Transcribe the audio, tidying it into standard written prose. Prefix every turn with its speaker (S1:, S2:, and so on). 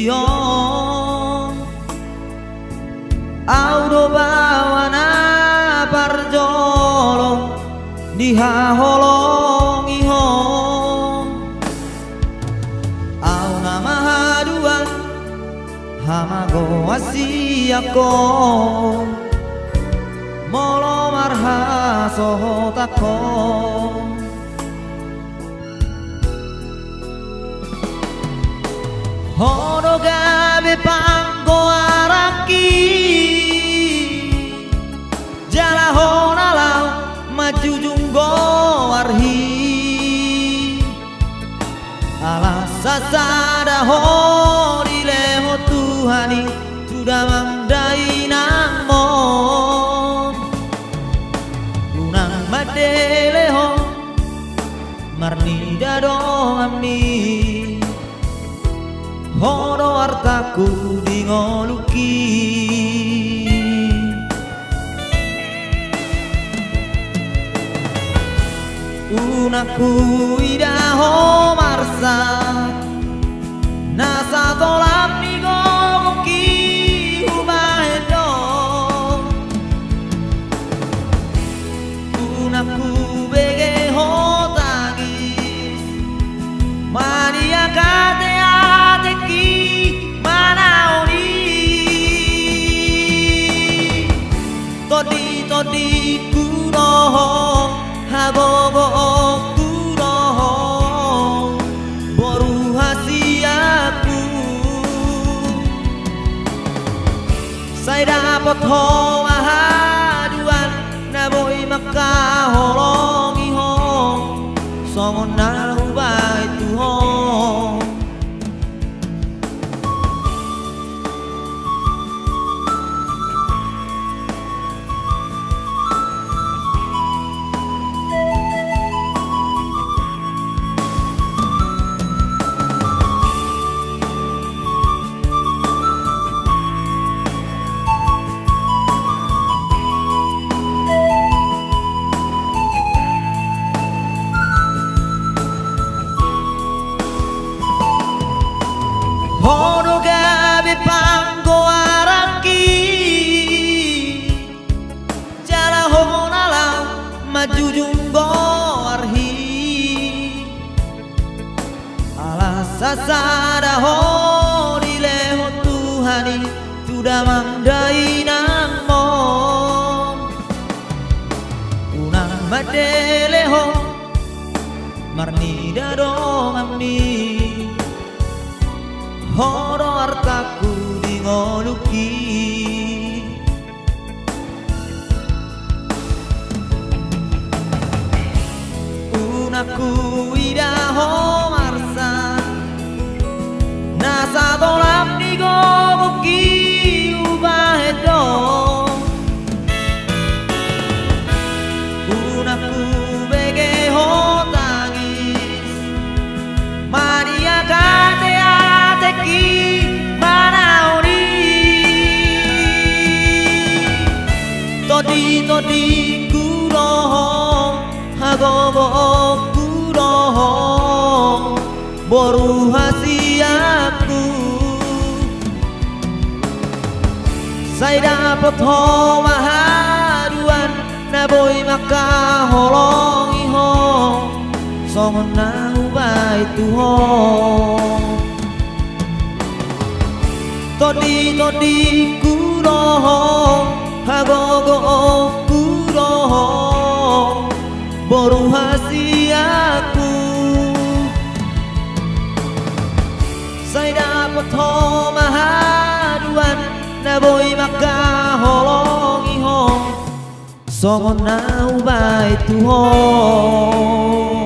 S1: iong audo bawana parjolo dihaholong ihong au nama hadua hamago asiako molo marha sohotako hono gabe panggo araki jala honalau maju junggo warhi ala sasada hori leho Tuhani sudah mamdai namon unang madeleho marni dadong amni hono artaku dingoluki unaku idaho marsa nasa tolap nigoki humahedo unaku bege hotagis mania kate todi kuroho hagogo kuroho boru hasiaku saya dapat hoa haduan naboi makah holong ihong songon nahu bai tuhong hono gabe panggo araki jala honalau maju junggo arhi ala sasada hori leho Tuhani sudah mamdai namon unang madeleho marni dadong amni hono artaku dingoluki unaku idaho marsa nasa tolap nigogoki ubahedo unaku bege hotagis mania kate todi kuroho hagogo kuroho boru hasiaku saya dapat hoa haduan naboi makah holong ihong songon nahu bai tuhong todi kuroho hagogo kuroho boru hasiaku saya dapat hoa haduan naboi makah holong ihong songon nahu bai tuhong